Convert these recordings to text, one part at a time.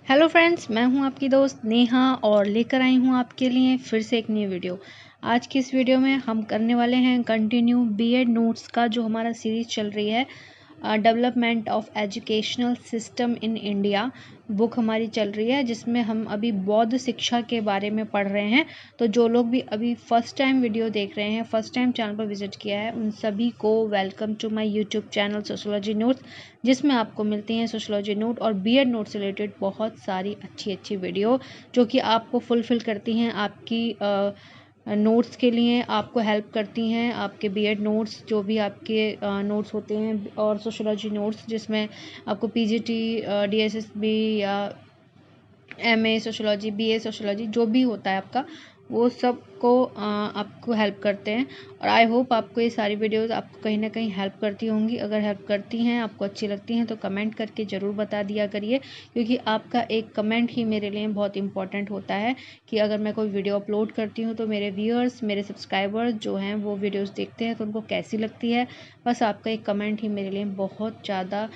Hello friends, मैं हूं आपकी दोस्त नेहा और लेकर आई हूं आपके लिए फिर से एक नई वीडियो। आज की इस वीडियो में हम करने वाले हैं कंटिन्यू बीएड नोट्स का जो हमारा सीरीज़ चल रही है development of educational system in India. Book हमारी चल रही है जिसमें हम अभी बौद्ध शिक्षा के बारे में पढ़ रहे हैं। तो जो लोग भी अभी फर्स्ट टाइम वीडियो देख रहे हैं, फर्स्ट टाइम चैनल पर विजिट किया है, उन सभी को welcome to my YouTube channel sociology notes, जिसमें आपको मिलती हैं सोशियोलॉजी नोट और बीएड नोट से रिलेटेड बहुत सारी अच्छी वीडियो जो कि आपको फुलफ़िल करती हैं आपकी नोट्स के लिए, आपको हेल्प करती हैं आपके बीएड नोट्स जो भी आपके नोट्स होते हैं, और सोशियोलॉजी नोट्स जिसमें आपको पीजीटी, डीएसएसबी या एमए सोशियोलॉजी, बीए सोशियोलॉजी जो भी होता है आपका, वो सब को आपको हेल्प करते हैं। और आई होप आपको ये सारी वीडियोस आपको कहीं ना कहीं हेल्प करती होंगी। अगर हेल्प करती हैं, आपको अच्छी लगती हैं, तो कमेंट करके ज़रूर बता दिया करिए, क्योंकि आपका एक कमेंट ही मेरे लिए बहुत इंपॉर्टेंट होता है कि अगर मैं कोई वीडियो अपलोड करती हूँ तो मेरे व्यूअर्स, मेरे सब्सक्राइबर्स जो हैं वो वीडियोज़ देखते हैं तो उनको कैसी लगती है। बस आपका एक कमेंट ही मेरे लिए बहुत ज़्यादा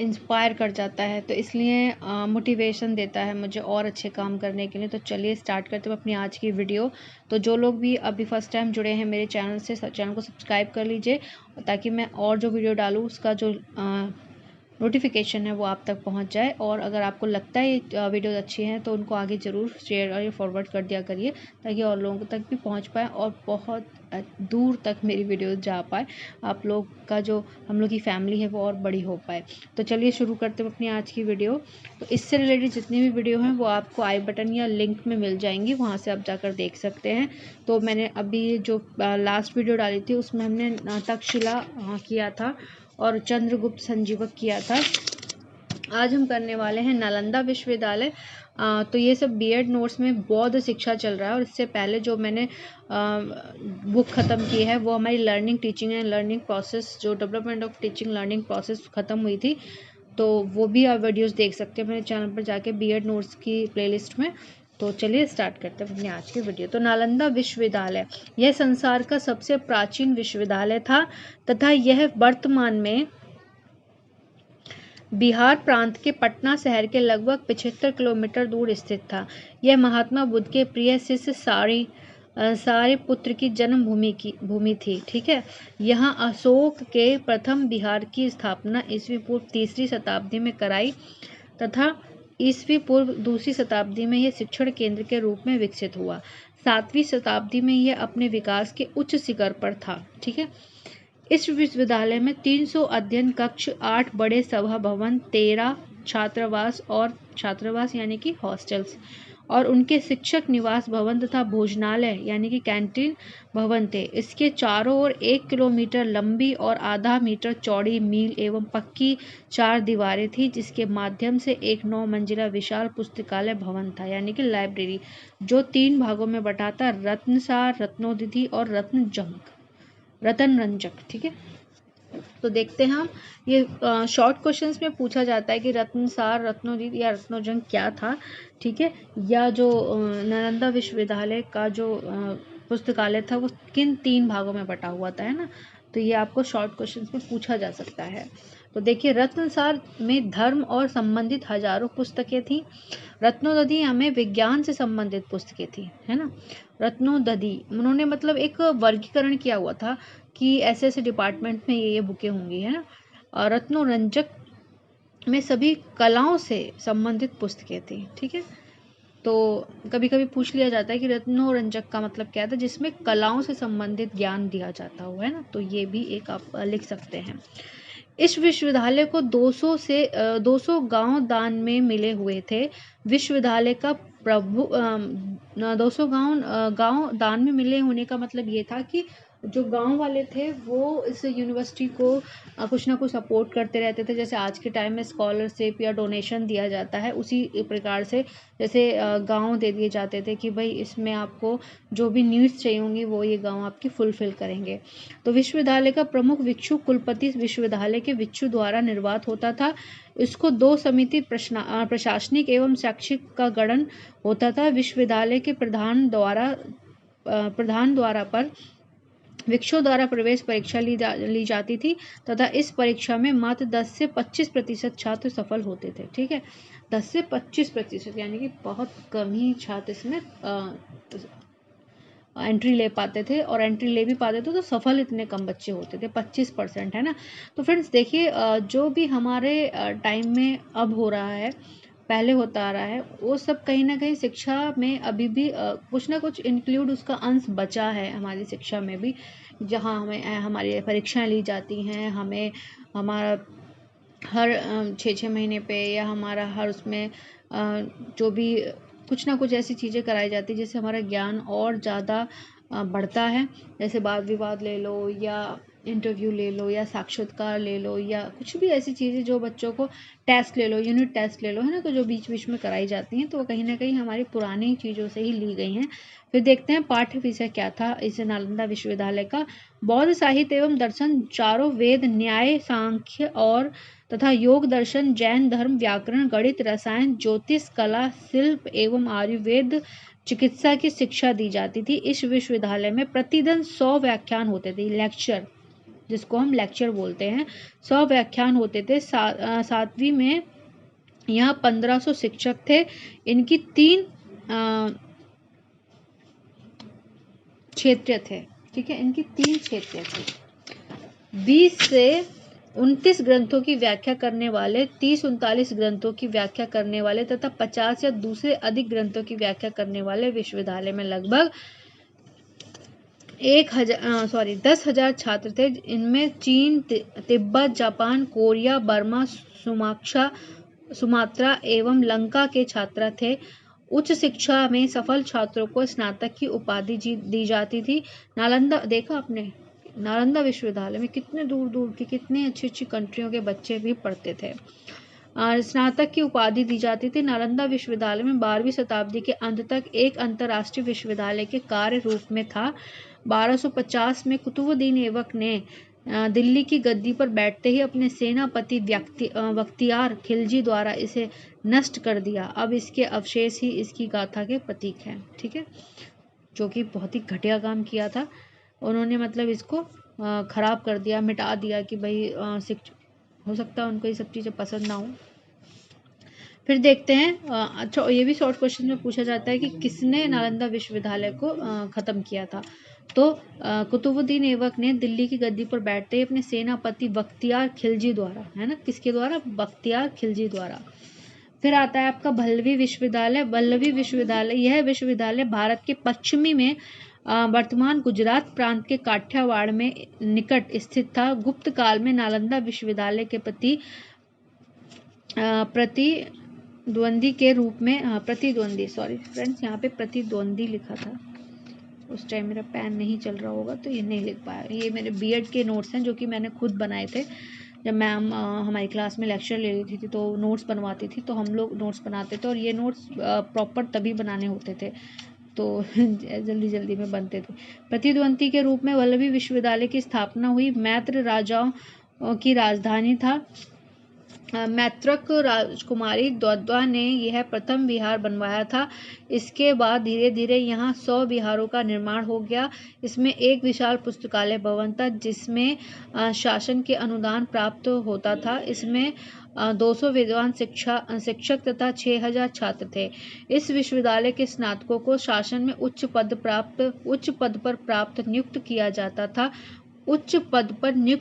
इंस्पायर कर जाता है, तो इसलिए मोटिवेशन देता है मुझे और अच्छे काम करने के लिए। तो चलिए स्टार्ट करते हैं अपनी आज की वीडियो। तो जो लोग भी अभी फर्स्ट टाइम जुड़े हैं मेरे चैनल से, चैनल को सब्सक्राइब कर लीजिए ताकि मैं और जो वीडियो डालूँ उसका जो नोटिफिकेशन है वो आप तक पहुंच जाए। और अगर आपको लगता है ये वीडियोस अच्छी हैं तो उनको आगे ज़रूर शेयर और फॉरवर्ड कर दिया करिए ताकि और लोगों तक भी पहुंच पाए और बहुत दूर तक मेरी वीडियोस जा पाए। आप लोग का जो हम लोग की फैमिली है वो और बड़ी हो पाए। तो चलिए शुरू करते हैं अपनी आज की वीडियो। तो इससे रिलेटेड जितनी भी वीडियो हैं वो आपको आई बटन या लिंक में मिल जाएंगी, वहाँ से आप जाकर देख सकते हैं। तो मैंने अभी जो लास्ट वीडियो डाली थी उसमें हमने तक्षशिला किया था और चंद्रगुप्त संजीवक किया था। आज हम करने वाले हैं नालंदा विश्वविद्यालय। तो ये सब बीएड नोट्स में बौद्ध शिक्षा चल रहा है, और इससे पहले जो मैंने बुक ख़त्म की है वो हमारी learning teaching and learning process, जो development of teaching learning process ख़त्म हुई थी। तो वो भी आप वीडियोस देख सकते हैं मेरे चैनल पर जाके बीएड नोट्स की प्लेलिस्ट में। तो चलिए स्टार्ट करते हैं अपनी आज की वीडियो। तो नालंदा विश्वविद्यालय यह संसार का सबसे प्राचीन विश्वविद्यालय था तथा यह वर्तमान में बिहार प्रांत के पटना शहर के लगभग 75 किलोमीटर दूर स्थित था। यह महात्मा बुद्ध के प्रिय शिष्य सारिपुत्र की भूमि थी। ठीक है, यहाँ अशोक के प्रथम बिहार की स्थापना ईस्वी पूर्व 3री शताब्दी में कराई तथा ईस्वी पूर्व 2री शताब्दी में यह शिक्षण केंद्र के रूप में विकसित हुआ। 7वीं शताब्दी में यह अपने विकास के उच्च शिखर पर था। ठीक है, इस विश्वविद्यालय में 300 अध्ययन कक्ष, 8 बड़े सभा भवन, 13 छात्रावास यानी कि हॉस्टल्स और उनके शिक्षक निवास भवन तथा भोजनालय यानी कि कैंटीन भवन थे। इसके चारों ओर 1 किलोमीटर लंबी और आधा मीटर चौड़ी मील एवं पक्की 4 दीवारें थी, जिसके माध्यम से एक 9 मंजिला विशाल पुस्तकालय भवन था यानी कि लाइब्रेरी, जो 3 भागों में बटा था: रत्नसार, रत्नोदधि और रतन रंजक। ठीक है, तो देखते हैं हम ये शॉर्ट क्वेश्चंस में पूछा जाता है कि रत्नसार, रत्नोदधि या रत्नोजंग क्या था। ठीक है, या जो नालंदा विश्वविद्यालय का जो पुस्तकालय था वो किन 3 भागों में बटा हुआ था, है ना। तो ये आपको शॉर्ट क्वेश्चंस में पूछा जा सकता है। तो देखिए, रत्नसार में धर्म और संबंधित हजारों पुस्तकें थी। रत्नोदधि हमें विज्ञान से संबंधित पुस्तकें थी, है ना। रत्नोदधि उन्होंने मतलब एक वर्गीकरण किया हुआ था कि ऐसे ऐसे डिपार्टमेंट में ये बुकें होंगी, है ना। और रत्नोरंजक में सभी कलाओं से संबंधित पुस्तकें थी। ठीक है, तो कभी कभी पूछ लिया जाता है कि रत्नोरंजक का मतलब क्या था, जिसमें कलाओं से संबंधित ज्ञान दिया जाता हो, है ना। तो ये भी एक आप लिख सकते हैं। इस विश्वविद्यालय को 200 गांव दान में मिले हुए थे। विश्वविद्यालय का 200 गांव दान में मिले होने का मतलब ये था कि जो गांव वाले थे वो इस यूनिवर्सिटी को कुछ ना कुछ सपोर्ट करते रहते थे। जैसे आज के टाइम में स्कॉलरशिप या डोनेशन दिया जाता है, उसी प्रकार से जैसे गांव दे दिए जाते थे कि भाई इसमें आपको जो भी नीड्स चाहिए होंगी वो ये गांव आपकी फुलफिल करेंगे। तो विश्वविद्यालय का प्रमुख भिक्षु कुलपति विश्वविद्यालय के भिक्षु द्वारा निर्वात होता था। इसको 2 समिति प्रशासनिक एवं शैक्षिक का गठन होता था। विश्वविद्यालय के प्रधान द्वारा पर भिक्षुओं द्वारा प्रवेश परीक्षा ली जाती थी तथा इस परीक्षा में मात्र 10 से 25% छात्र सफल होते थे। ठीक है, 10 से 25%, यानी कि बहुत कम ही छात्र इसमें एंट्री ले पाते थे, और एंट्री ले भी पाते थे तो सफल इतने कम बच्चे होते थे, 25%, है ना। तो फ्रेंड्स देखिए, जो भी हमारे टाइम में अब हो रहा है, पहले होता आ रहा है, वो सब कहीं ना कहीं शिक्षा में अभी भी कुछ ना कुछ इंक्लूड उसका अंश बचा है हमारी शिक्षा में भी, जहाँ हमें हमारी परीक्षाएं ली जाती हैं, हमें हमारा हर 6-6 महीने पे या हमारा हर उसमें जो भी कुछ ना कुछ ऐसी चीज़ें कराई जाती है जिससे हमारा ज्ञान और ज़्यादा बढ़ता है। जैसे वाद विवाद ले लो, या इंटरव्यू ले लो, या साक्षात्कार ले लो, या कुछ भी ऐसी चीज़ें जो बच्चों को, टेस्ट ले लो, यूनिट टेस्ट ले लो, है ना, तो जो बीच बीच में कराई जाती हैं, तो वो कहीं ना कहीं हमारी पुरानी चीज़ों से ही ली गई हैं। फिर देखते हैं पाठ्य विषय क्या था इस नालंदा विश्वविद्यालय का। बौद्ध साहित्य एवं दर्शन, चारों वेद, न्याय, सांख्य और तथा योग, दर्शन, जैन धर्म, व्याकरण, गणित, रसायन, ज्योतिष, कला, शिल्प एवं आयुर्वेद, चिकित्सा की शिक्षा दी जाती थी। इस विश्वविद्यालय में प्रतिदिन 100 व्याख्यान होते थे, लेक्चर, जिसको हम लेक्चर बोलते हैं, 100 व्याख्यान होते थे। सातवीं में यहाँ 1500 शिक्षक थे। इनकी 3 क्षेत्र थे। ठीक है, इनकी 3 क्षेत्र थे। 20 से 29 ग्रंथों की व्याख्या करने वाले, 30-39 ग्रंथों की व्याख्या करने वाले तथा 50 या दूसरे अधिक ग्रंथों की व्याख्या करने वाले विश्वविद्यालय में लगभग 10,000 छात्र थे। इनमें चीन, Tibet, Japan, Korea, Burma, Sumatra एवं लंका के छात्र थे। उच्च शिक्षा में सफल छात्रों को स्नातक की उपाधि दी जाती थी। नालंदा, देखा आपने, नालंदा विश्वविद्यालय में कितने दूर दूर की, कितनी अच्छी अच्छी कंट्रियों के बच्चे भी पढ़ते थे। स्नातक की उपाधि दी जाती थी। नालंदा विश्वविद्यालय में 12वीं शताब्दी के अंत तक एक अंतर्राष्ट्रीय विश्वविद्यालय के कार्य रूप में था। 1250 में कुतुबुद्दीन ऐबक ने दिल्ली की गद्दी पर बैठते ही अपने सेनापति बख्तियार खिलजी द्वारा इसे नष्ट कर दिया। अब इसके अवशेष ही इसकी गाथा के प्रतीक हैं। ठीक है, जो कि बहुत ही घटिया काम किया था उन्होंने, मतलब इसको खराब कर दिया, मिटा दिया कि भाई हो सकता है उनको ये सब चीज़ें पसंद ना हो। फिर देखते हैं, अच्छा ये भी शॉर्ट क्वेश्चन में पूछा जाता है कि किसने नालंदा विश्वविद्यालय को ख़त्म किया था। तो कुतुबुद्दीन ऐबक ने दिल्ली की गद्दी पर बैठते ही अपने सेनापति बख्तियार खिलजी द्वारा, है ना, किसके द्वारा, बख्तियार खिलजी द्वारा। फिर आता है आपका बल्लवी विश्वविद्यालय। बल्लवी विश्वविद्यालय, यह विश्वविद्यालय भारत के पश्चिमी में वर्तमान गुजरात प्रांत के काठियावाड़ में निकट स्थित था। गुप्त काल में नालंदा विश्वविद्यालय के प्रतिद्वंदी के रूप में, प्रतिद्वंदी, सॉरी फ्रेंड्स, यहाँ पे प्रतिद्वंदी लिखा था, उस टाइम मेरा पेन नहीं चल रहा होगा तो ये नहीं लिख पाया। ये मेरे बीएड के नोट्स हैं जो कि मैंने खुद बनाए थे। जब मैम हमारी क्लास में लेक्चर ले रही थी तो नोट्स बनवाती थी, तो हम लोग नोट्स बनाते थे, और ये नोट्स प्रॉपर तभी बनाने होते थे, तो जल्दी जल्दी में बनते थे। प्रतिद्वंदी के रूप में वल्लभी विश्वविद्यालय की स्थापना हुई। मैत्र राजाओं की राजधानी था। मैत्रक राजकुमारी द्वद्वा ने यह प्रथम विहार बनवाया था। इसके बाद धीरे धीरे यहाँ 100 विहारों का निर्माण हो गया। इसमें एक विशाल पुस्तकालय भवन था जिसमें शासन के अनुदान प्राप्त होता था। इसमें 200 विद्वान शिक्षक तथा 6,000 छात्र थे। इस विश्वविद्यालय के स्नातकों को शासन में उच्च पद पर प्राप्त नियुक्त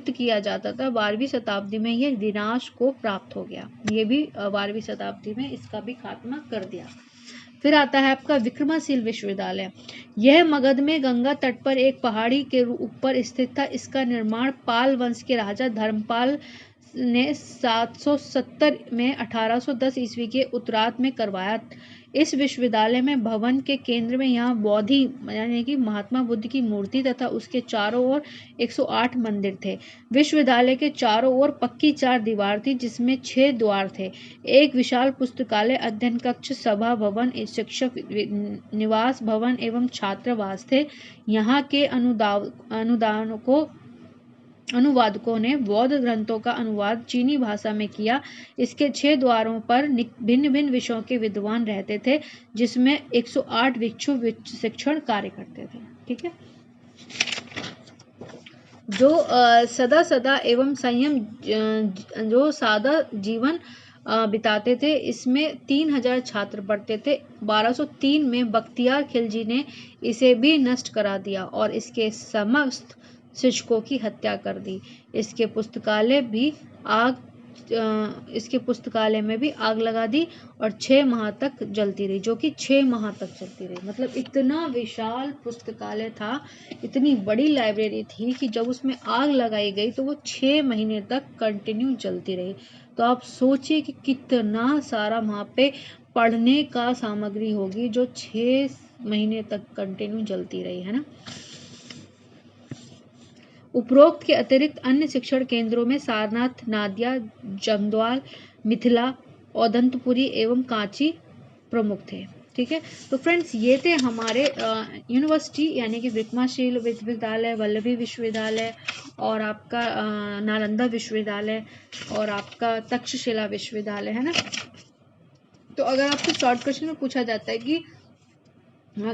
किया जाता था। 12वीं शताब्दी में यह विनाश को प्राप्त हो गया। ये भी 12वीं शताब्दी में इसका भी खात्मा कर दिया। फिर आता है आपका विक्रमशील विश्वविद्यालय। यह मगध में गंगा तट पर एक पहाड़ी के ऊपर स्थित था। इसका निर्माण पाल वंश के राजा धर्मपाल ने 770 में 1810 ईस्वी के उत्तरार्ध में करवाया। इस विश्वविद्यालय में भवन के केंद्र में यहाँ बोधि, यानी कि महात्मा बुद्ध की मूर्ति तथा उसके चारों ओर 108 मंदिर थे। विश्वविद्यालय के चारों ओर पक्की 4 दीवार थी जिसमें 6 द्वार थे। एक विशाल पुस्तकालय, अध्ययन कक्ष, सभा भवन, शिक्षक निवास भवन एवं छात्रावास थे। यहाँ के अनुवादकों ने बौद्ध ग्रंथों का अनुवाद चीनी भाषा में किया। इसके 6 द्वारों पर भिन्न भिन्न विषयों के विद्वान रहते थे, जिसमें 108 भिक्षु शिक्षण कार्य करते थे। ठीक है, जो सदा सदा एवं संयम जो सादा जीवन बिताते थे। इसमें 3000 छात्र पढ़ते थे। 1203 में बख्तियार खिलजी ने इसे भी नष्ट करा दिया और इसके समस्त शिक्षकों की हत्या कर दी। इसके पुस्तकालय में भी आग लगा दी और 6 माह तक जलती रही, जो कि 6 माह तक चलती रही। मतलब इतना विशाल पुस्तकालय था, इतनी बड़ी लाइब्रेरी थी कि जब उसमें आग लगाई गई तो वो 6 महीने तक कंटिन्यू जलती रही। तो आप सोचिए कि कितना सारा वहाँ पे पढ़ने का सामग्री होगी जो 6 महीने तक कंटिन्यू जलती रही, है ना। उपरोक्त के अतिरिक्त अन्य शिक्षण केंद्रों में सारनाथ, नादिया, जंगद्वाल, मिथिला, औदंतपुरी एवं कांची प्रमुख थे। ठीक है, तो फ्रेंड्स ये थे हमारे यूनिवर्सिटी यानी कि विक्रमाशील विश्वविद्यालय, वल्लभी विश्वविद्यालय और आपका नालंदा विश्वविद्यालय और आपका तक्षशिला विश्वविद्यालय, है ना। तो अगर आपसे शॉर्ट क्वेश्चन में पूछा जाता है कि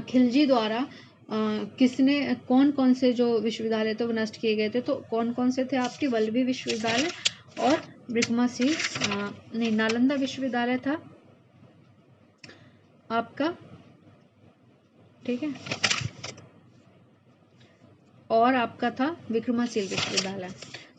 खिलजी द्वारा किसने कौन कौन से जो विश्वविद्यालय थे वो नष्ट किए गए थे, तो कौन कौन से थे आपके, वल्लभी विश्वविद्यालय और विक्रमाशील नहीं, नालंदा विश्वविद्यालय था आपका, ठीक है, और आपका था विक्रमाशील विश्वविद्यालय।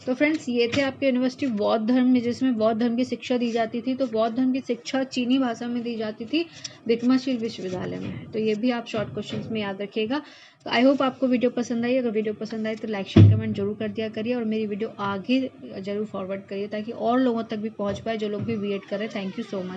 तो फ्रेंड्स ये थे आपके यूनिवर्सिटी बौद्ध धर्म में, जिसमें बौद्ध धर्म की शिक्षा दी जाती थी। तो बौद्ध धर्म की शिक्षा चीनी भाषा में दी जाती थी विक्रमाशील विश्वविद्यालय में। तो ये भी आप शॉर्ट क्वेश्चंस में याद रखिएगा। तो आई होप आपको वीडियो पसंद आई। अगर वीडियो पसंद आई तो लाइक शेयर कमेंट जरूर कर दिया करिए और मेरी वीडियो आगे जरूर फॉरवर्ड करिए ताकि और लोगों तक भी पहुँच पाए जो लोग भी बीएड कर रहे हैं। Thank you so much.